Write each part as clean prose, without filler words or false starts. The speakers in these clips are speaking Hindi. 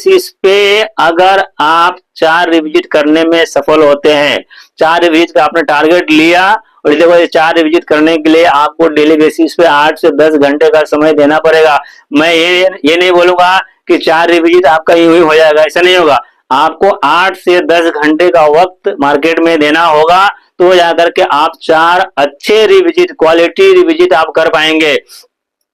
बेसिस पे अगर आप 4 रिविजिट करने में सफल होते हैं, 4 रिविजिट का आपने टारगेट लिया और देखो ये 4 रिविजिट करने के लिए आपको डेली बेसिस पे 8 से 10 घंटे का समय देना पड़ेगा। मैं ये नहीं बोलूंगा कि 4 रिविजिट आपका यूं ही हो जाएगा, ऐसा नहीं होगा। आपको 8 से 10 घंटे का वक्त मार्केट में देना होगा, तो जाकर के आप 4 अच्छे रिविजिट, क्वालिटी रिविजिट आप कर पाएंगे।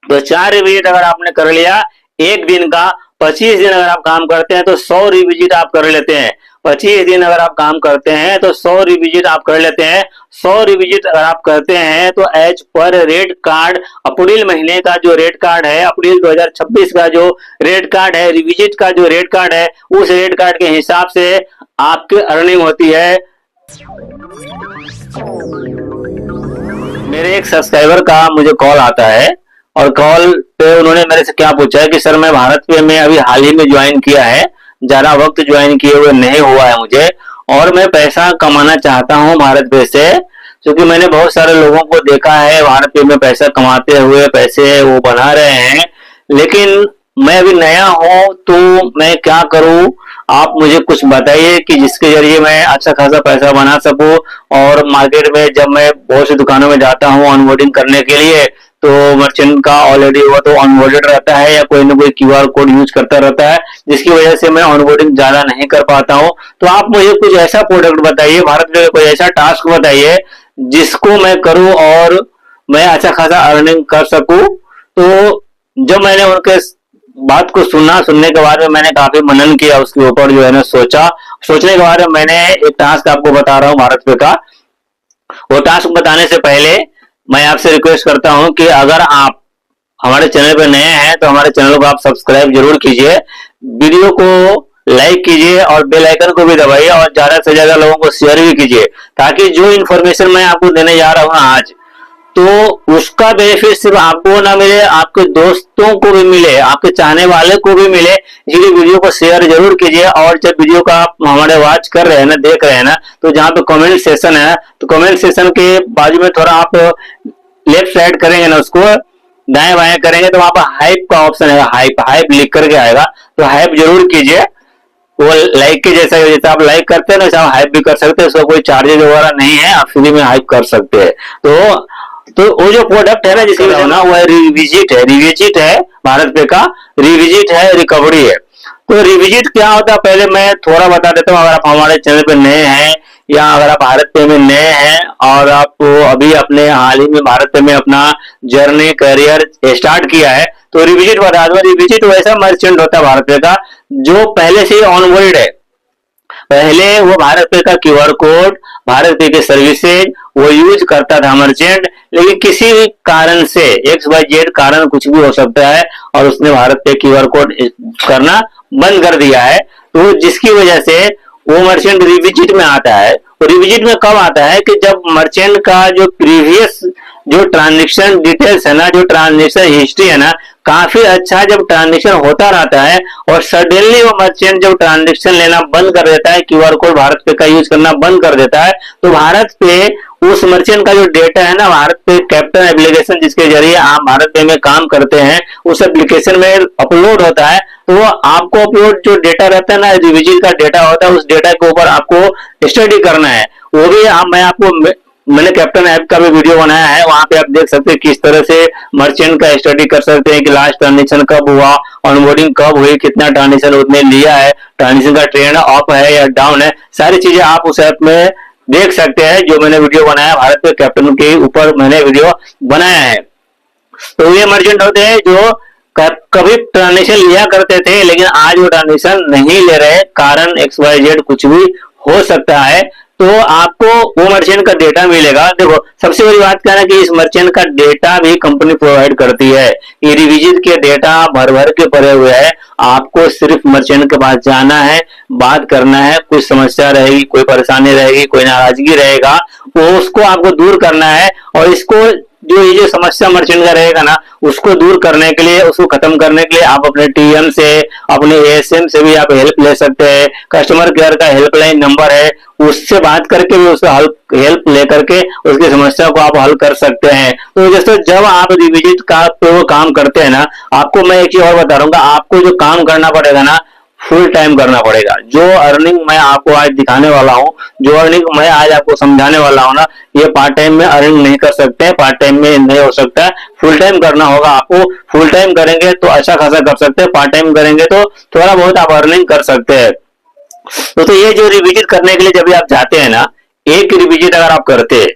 तो 4 रिविजिट अगर आपने कर लिया एक दिन का, 25 दिन अगर आप काम करते हैं तो 100 रिविजिट आप कर लेते हैं। 25 दिन अगर आप काम करते हैं तो 100 रिविजिट आप कर लेते हैं। 100 रिविजिट अगर आप करते हैं तो एज पर रेट कार्ड, अप्रैल महीने का जो रेट कार्ड है, अप्रैल 2026 का जो रेट कार्ड है, रिविजिट का जो रेट कार्ड है, उस रेट कार्ड के हिसाब से आपकी अर्निंग होती है। मेरे एक सब्सक्राइबर का मुझे कॉल आता है और कॉल पे उन्होंने मेरे से क्या पूछा है कि सर मैं भारत पे में अभी हाल ही में ज्वाइन किया है, ज्यादा वक्त ज्वाइन किए हुए नहीं हुआ है मुझे, और मैं पैसा कमाना चाहता हूँ भारत पे से, क्योंकि मैंने बहुत सारे लोगों को देखा है भारत पे में पैसा कमाते हुए, पैसे वो बना रहे हैं, लेकिन मैं अभी नया हूँ तो मैं क्या करूँ? आप मुझे कुछ बताइए कि जिसके जरिए मैं अच्छा खासा पैसा बना सकूं। और मार्केट में जब मैं बहुत सी दुकानों में जाता हूँ ऑनबोर्डिंग करने के लिए, तो मर्चेंट का ऑलरेडी वो तो ऑनबोर्डेड रहता है या कोई ना कोई क्यूआर कोड यूज करता रहता है, जिसकी वजह से मैं ऑनबोर्डिंग ज्यादा नहीं कर पाता हूँ। तो आप मुझे कुछ ऐसा प्रोडक्ट बताइए, भारत में कोई ऐसा टास्क बताइए जिसको मैं करूँ और मैं अच्छा खासा अर्निंग कर सकूं। तो जब मैंने उनके बात को सुनने के बाद में मैंने काफी मनन किया उसके ऊपर, जो है ना सोचने के बाद में मैंने एक टास्क आपको बता रहा हूँ भारत पे का। वो टास्क बताने से पहले मैं आपसे रिक्वेस्ट करता हूं कि अगर आप हमारे चैनल पे नए हैं तो हमारे चैनल को आप सब्सक्राइब जरूर कीजिए, वीडियो को लाइक कीजिए और बेल आइकन को भी दबाइए और ज्यादा से ज्यादा लोगों को शेयर भी कीजिए, ताकि जो इन्फॉर्मेशन मैं आपको देने जा रहा हूँ आज, तो उसका बेनिफिट सिर्फ आपको ना मिले, आपके दोस्तों को भी मिले, आपके चाहने वाले को भी मिले। इसलिए वीडियो को शेयर जरूर कीजिए। और जब वीडियो का आप हमारे वॉच कर रहे हैं ना, देख रहे हैं ना, तो जहाँ पे कमेंट सेशन है, तो कमेंट सेशन के बाजू में थोड़ा आप लेफ्ट साइड करेंगे ना, उसको दाएं बाएं करेंगे तो वहां पर हाइप का ऑप्शन है, हाइप लिख करके आएगा, तो हाइप जरूर कीजिए। वो लाइक के जैसा आप लाइक करते हैं ना, वैसा हाइप भी कर सकते हैं, उसका कोई चार्जेस वगैरह नहीं है, आप फ्री में हाइप कर सकते हैं। तो वो जो प्रोडक्ट है ना जिसकी ना वो रिविजिट है भारत पे का, रिविजिट है, रिकवरी है। तो रिविजिट क्या होता है पहले मैं थोड़ा बता देता हूँ। अगर आप हमारे चैनल पे नए हैं या अगर आप भारत पे में नए हैं और आप अभी अपने हाल ही में भारत पे में अपना जर्नी करियर स्टार्ट किया है, तो रिविजिट बता दो। रिविजिट वैसा मर्चेंट होता है भारत पे का जो पहले से ही ऑनबोर्ड है। पहले वो भारत पे का क्यूआर कोड, भारत पे के सर्विसेज वो यूज करता था मर्चेंट, लेकिन किसी भी कारण से XYZ कारण कुछ भी हो सकता है और उसने भारत पे क्यूआर कोड करना बंद कर दिया है, तो जिसकी वजह से वो मर्चेंट रिविजिट में आता है। तो रिविजिट में कब आता है कि जब मर्चेंट का जो प्रीवियस जो ट्रांजेक्शन डिटेल्स है ना, जो ट्रांजेक्शन हिस्ट्री है ना, काफी अच्छा जब ट्रांजेक्शन होता रहता है और सडनली वो मर्चेंट जब ट्रांजेक्शन लेना बंद कर देता है, क्यूआर कोड भारत पे का यूज करना बंद कर देता है, तो भारत पे उस मर्चेंट का जो डेटा है ना, भारत पे कैप्टन एप्लीकेशन जिसके जरिए आप भारत पे में काम करते हैं, उस एप्लीकेशन में अपलोड होता है। तो वो आपको अपलोड जो डेटा रहता है ना, रिविजिट का डेटा होता है, उस डेटा के ऊपर आपको स्टडी करना है। वो भी मैंने कैप्टन ऐप का भी वीडियो बनाया है, वहां पे आप देख सकते हैं किस तरह से मर्चेंट का स्टडी कर सकते हैं कि लास्ट ट्रांजेक्शन कब हुआ, ऑनबोर्डिंग कब हुई, कितना ट्रांजेक्शन उसने लिया है, ट्रांजेक्शन का ट्रेंड अप है या डाउन है, सारी चीजें आप उस ऐप में देख सकते हैं। जो मैंने वीडियो बनाया भारत पे कैप्टन के ऊपर मैंने वीडियो बनाया है। तो ये मर्चेंट होते हैं जो कभी ट्रांजेक्शन लिया करते थे, लेकिन आज वो ट्रांजेक्शन नहीं ले रहे, कारण XYZ कुछ भी हो सकता है। तो आपको वो मर्चेंट का डेटा मिलेगा। देखो सबसे बड़ी बात क्या है कि इस मर्चेंट का डेटा भी कंपनी प्रोवाइड करती है। ये रिविजिट के डेटा भर भर के पड़े हुए हैं, आपको सिर्फ मर्चेंट के पास जाना है, बात करना है, कोई समस्या रहेगी, कोई परेशानी रहेगी, कोई नाराजगी रहेगा, वो उसको आपको दूर करना है। और इसको ये जो समस्या मर्चेंट का रहेगा ना, उसको दूर करने के लिए, उसको खत्म करने के लिए आप अपने TM से, अपने ASM से भी आप हेल्प ले सकते हैं। कस्टमर केयर का हेल्पलाइन नंबर है, उससे बात करके भी उससे हेल्प लेकर के उसकी समस्या को आप हल कर सकते हैं। तो जैसे जब आप रिविजिट का पे वो काम करते हैं ना, आपको मैं एक चीज और बता दूंगा, आपको जो काम करना पड़ेगा ना, फुल टाइम करना पड़ेगा। जो अर्निंग मैं आपको आज दिखाने वाला हूँ, जो अर्निंग मैं आज आपको समझाने वाला हूँ ना, ये पार्ट टाइम में अर्निंग नहीं कर सकते हैं, पार्ट टाइम में नहीं हो सकता है, फुल टाइम करना होगा आपको। फुल टाइम करेंगे तो अच्छा खासा कर सकते हैं, पार्ट टाइम करेंगे तो थोड़ा बहुत आप अर्निंग कर सकते हैं। तो ये जो रिविजिट करने के लिए जब भी आप जाते हैं ना, एक रिविजिट अगर आप करते हैं,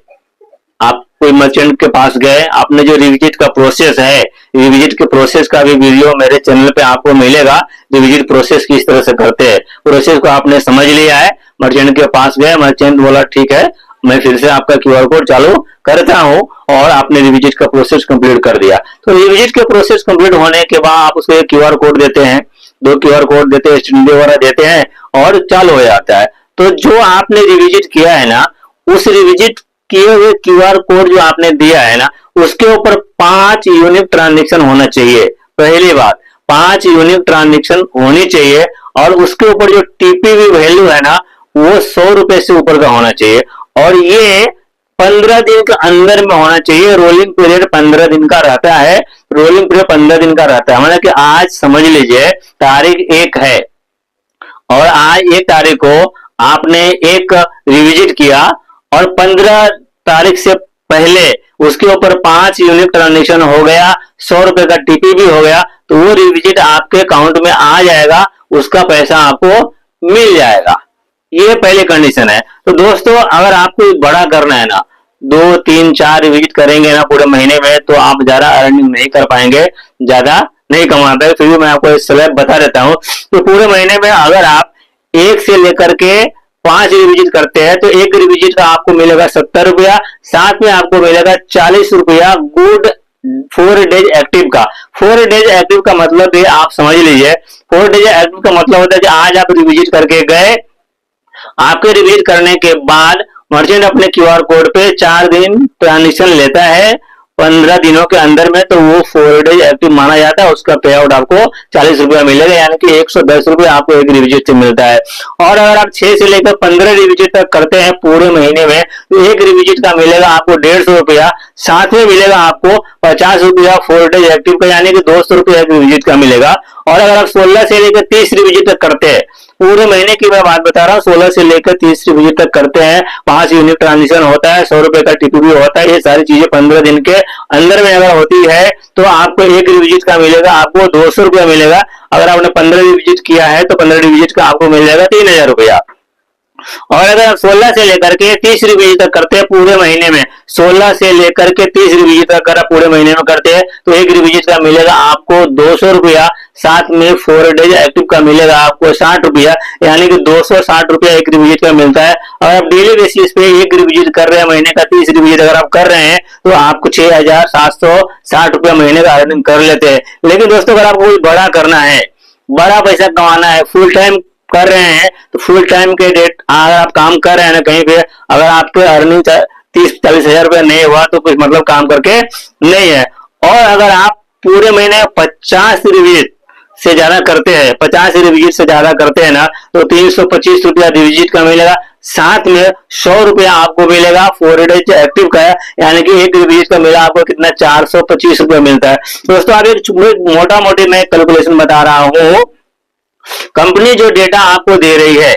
आप कोई मर्चेंट के पास गए, आपने जो रिविजिट का प्रोसेस है, रिविजिट के प्रोसेस का भी वीडियो मेरे चैनल पे आपको मिलेगा। रिविजिट प्रोसेस किस तरह से करते हैं, प्रोसेस को आपने समझ लिया है, मर्चेंट के पास गए, मर्चेंट बोला ठीक है मैं फिर से आपका क्यूआर कोड चालू करता हूं, और आपने रिविजिट का प्रोसेस कंप्लीट कर दिया। तो रिविजिट के प्रोसेस कंप्लीट होने के बाद आप उसको एक क्यूआर कोड देते हैं, 2 क्यूआर कोड देते हैं, स्टैंडर्ड वगैरह देते हैं, और चालू हो जाता है। तो जो आपने रिविजिट किया है ना, उस रिविजिट किए हुए क्यूआर कोड जो आपने दिया है ना, उसके ऊपर 5 यूनिक ट्रांजेक्शन होना चाहिए। पहली बात, 5 यूनिक ट्रांजेक्शन होनी चाहिए, और उसके ऊपर जो टीपीवी वैल्यू है ना, वो 100 रुपए से ऊपर का होना चाहिए, और ये 15 दिन के अंदर में होना चाहिए। रोलिंग पीरियड 15 दिन का रहता है, रोलिंग पीरियड 15 दिन का रहता है। मतलब कि आज समझ लीजिए तारीख 1 है, और आज 1 तारीख को आपने एक रिविजिट किया, और 15 तारीख से पहले उसके ऊपर 5 यूनिट ट्रांजेक्शन हो गया, 100 रुपए का टीपीबी हो गया, तो वो रिविजिट आपके अकाउंट में आ जाएगा, उसका पैसा आपको मिल जाएगा। ये पहली कंडीशन है। तो दोस्तों, अगर आपको बड़ा करना है ना, 2 3 4 रिविजिट करेंगे ना पूरे महीने में, तो आप ज्यादा अर्निंग नहीं कर पाएंगे, ज्यादा नहीं कमा पाएंगे। फिर भी मैं आपको एक स्लैब बता देता हूँ। तो पूरे महीने में अगर आप 1 से लेकर के 5 रिविजिट करते हैं, तो एक रिविजिट का आपको मिलेगा 70 रुपया, साथ में आपको मिलेगा 40 रुपया गुड 4 डेज एक्टिव का। 4 डेज एक्टिव का मतलब ये आप समझ लीजिए, 4 डेज एक्टिव का मतलब होता है कि आज आप रिविजिट करके गए, आपके रिविजिट करने के बाद मर्चेंट अपने क्यूआर कोड पे 4 दिन ट्रांजेक्शन लेता है 15 दिनों के अंदर में, तो वो 4 डेज एक्टिव माना जाता है। उसका पे आउट आपको 40 रुपया मिलेगा, यानी कि 110 रुपया आपको एक रिविजिट से मिलता है। और अगर आप 6 से लेकर 15 रिविजिट तक करते हैं पूरे महीने में, तो एक रिविजिट का मिलेगा आपको 150 रुपया, साथ में मिलेगा आपको 50 रुपया 4 डेज एक्टिव का, यानी कि 200 रुपया एक रिविजिट का मिलेगा। और अगर आप 16 से लेकर 30 रिविजिट तक करते हैं, पूरे महीने की मैं बात बता रहा हूँ, 16 से लेकर 30 रिविजिट तक करते हैं, 5 यूनिट ट्रांजेक्शन होता है, 100 रुपए का टीपीबी होता है, ये सारी चीजें 15 दिन के अंदर में अगर होती है, तो आपको एक रिविजिट का मिलेगा, आपको 200 रुपया मिलेगा। अगर आपने 15 रिविजिट किया है, तो 15 रिविजिट का आपको मिल जाएगा 3000 रुपया। और अगर आप 16 से लेकर के 30 रिविजिट तक करते हैं पूरे महीने में, 16 से लेकर के 30 रिविजिट तक अगर पूरे महीने में करते हैं, तो एक रिविजिट का मिलेगा आपको 200 रुपया, साथ में 4 डेज एक्टिव का मिलेगा आपको 60 रुपया, यानी कि 260 रुपया एक रिविजिट का मिलता है। अगर आप डेली बेसिस पे एक रिविजिट कर रहे हैं, महीने का 30 रिविजिट अगर आप कर रहे हैं, तो आपको 6760 रुपया महीने का अर्निंग कर लेते हैं। लेकिन दोस्तों, अगर आपको बड़ा करना है, बड़ा पैसा कमाना है, फुल टाइम कर रहे हैं, तो फुल टाइम के डेट अगर आप काम कर रहे हैं ना कहीं पे, अगर आपके अर्निंग 30-40 हजार रुपया नहीं हुआ, तो कुछ मतलब काम करके नहीं है। और अगर आप पूरे महीने 50 रिविजिट से ज्यादा करते हैं, 50 रिविजिट से ज्यादा करते हैं ना, तो 325 रुपया रिविजिट का मिलेगा, साथ में 100 रुपया आपको मिलेगा 4 डेज एक्टिव का है, यानी कि एक रिविजिट का मिला आपको कितना 425 रुपया मिलता है। दोस्तों, आप एक मोटा मोटी मैं कैलकुलेशन बता रहा हूँ। कंपनी जो डेटा आपको दे रही है,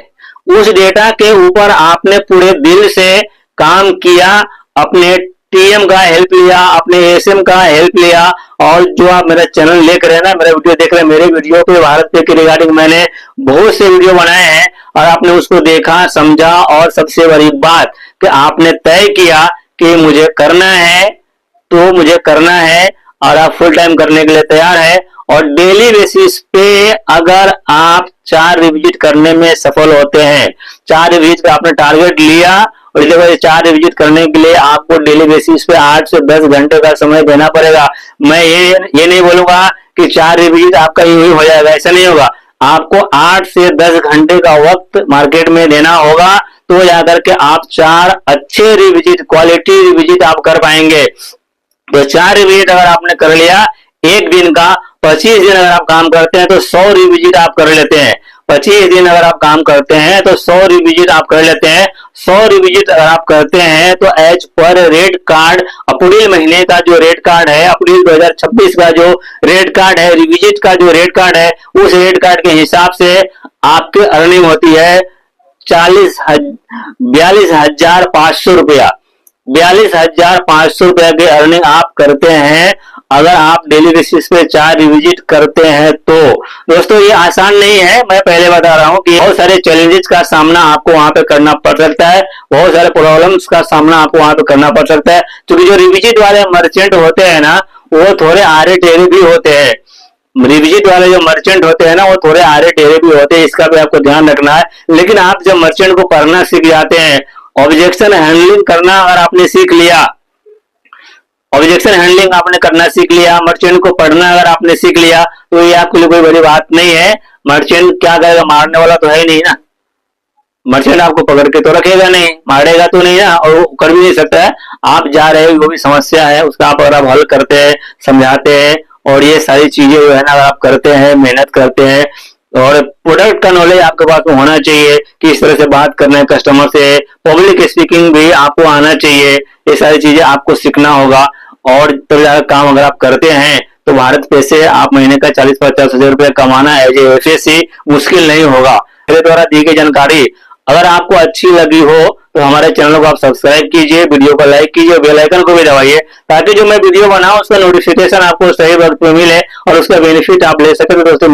उस डेटा के ऊपर आपने पूरे दिल से काम किया, अपने टीएम का हेल्प लिया, अपने एसएम का हेल्प लिया, और जो आप मेरा चैनल लेकर है ना, मेरा वीडियो देख रहे हैं, मेरे वीडियो पे भारत पे के रिगार्डिंग मैंने बहुत से वीडियो बनाए हैं, और आपने उसको देखा, समझा, और सबसे बड़ी बात कि आपने तय किया कि मुझे करना है, तो मुझे करना है, और आप फुल टाइम करने के लिए तैयार है। और डेली बेसिस पे अगर आप 4 रिविजिट करने में सफल होते हैं, 4 रिविजिट का आपने टारगेट लिया, और देखो 4 रिविजिट करने के लिए आपको डेली बेसिस पे 8 से 10 घंटे का समय देना पड़ेगा। मैं ये नहीं बोलूंगा कि 4 रिविजिट आपका यही हो जाएगा, ऐसा नहीं होगा। आपको 8 से 10 घंटे का वक्त मार्केट में देना होगा, तो जाकर के आप 4 अच्छे रिविजिट, क्वालिटी रिविजिट आप कर पाएंगे। तो 4 रिविजिट अगर आपने कर लिया एक दिन का, 25 दिन अगर आप काम करते हैं, तो 100 रिविजिट आप कर लेते हैं। 25 दिन अगर आप काम करते हैं, तो 100 रिविजिट आप कर लेते हैं। 100 रिविजिट अगर आप करते हैं, तो एज पर रेट कार्ड, अप्रैल महीने का जो रेट कार्ड है, अप्रैल 2026 का जो रेट कार्ड है, रिविजिट का जो रेट कार्ड है, उस रेट कार्ड के हिसाब से आपकी अर्निंग होती है 42,500 रुपया। 42,500 रुपया की अर्निंग आप करते हैं अगर आप डेली बेसिस पे 4 रिविजिट करते हैं तो। दोस्तों ये आसान नहीं है, मैं पहले बता रहा हूँ कि बहुत सारे चैलेंजेस का सामना आपको वहां पे करना पड़ सकता है, बहुत सारे प्रॉब्लम्स का सामना आपको वहां पे करना पड़ सकता है, क्योंकि जो रिविजिट वाले मर्चेंट होते हैं ना वो थोड़े आरे टेढ़े भी होते हैं। रिविजिट वाले जो मर्चेंट होते हैं ना वो थोड़े आरे टेढ़े भी होते हैं, इसका भी आपको ध्यान रखना है। लेकिन आप जब मर्चेंट को पढ़ना सीख जाते हैं, ऑब्जेक्शन हैंडलिंग करना अगर आपने सीख लिया, ऑब्जेक्शन हैंडलिंग आपने करना सीख लिया, मर्चेंट को पढ़ना अगर आपने सीख लिया, तो ये आपके लिए कोई बड़ी बात नहीं है। मर्चेंट क्या करेगा, मारने वाला तो है ही नहीं ना, मर्चेंट आपको पकड़ के तो रखेगा नहीं, मारेगा तो नहीं ना, और वो कर भी नहीं सकता है। आप जा रहे हो, जो भी समस्या है उसका आप अगर आप हल करते हैं, समझाते हैं, और ये सारी चीजें जो है ना अगर आप करते हैं, मेहनत करते हैं, और प्रोडक्ट का नॉलेज आपके पास में होना चाहिए कि इस तरह से बात करना है कस्टमर से, पब्लिक स्पीकिंग भी आपको आना चाहिए, ये सारी चीजें आपको सीखना होगा। और तो ज्यादा काम अगर आप करते हैं तो भारत पे से आप महीने का 40-50 हजार रुपया कमाना एज ए एफएसी मुश्किल नहीं होगा। मेरे द्वारा दी गई जानकारी अगर आपको अच्छी लगी हो तो हमारे चैनल को आप सब्सक्राइब कीजिए, वीडियो को लाइक कीजिए, बेल आइकन को भी दबाइए, ताकि जो मैं वीडियो बनाऊं उसका नोटिफिकेशन आपको सही वक्त में मिले और उसका बेनिफिट आप ले सके। तो दोस्तों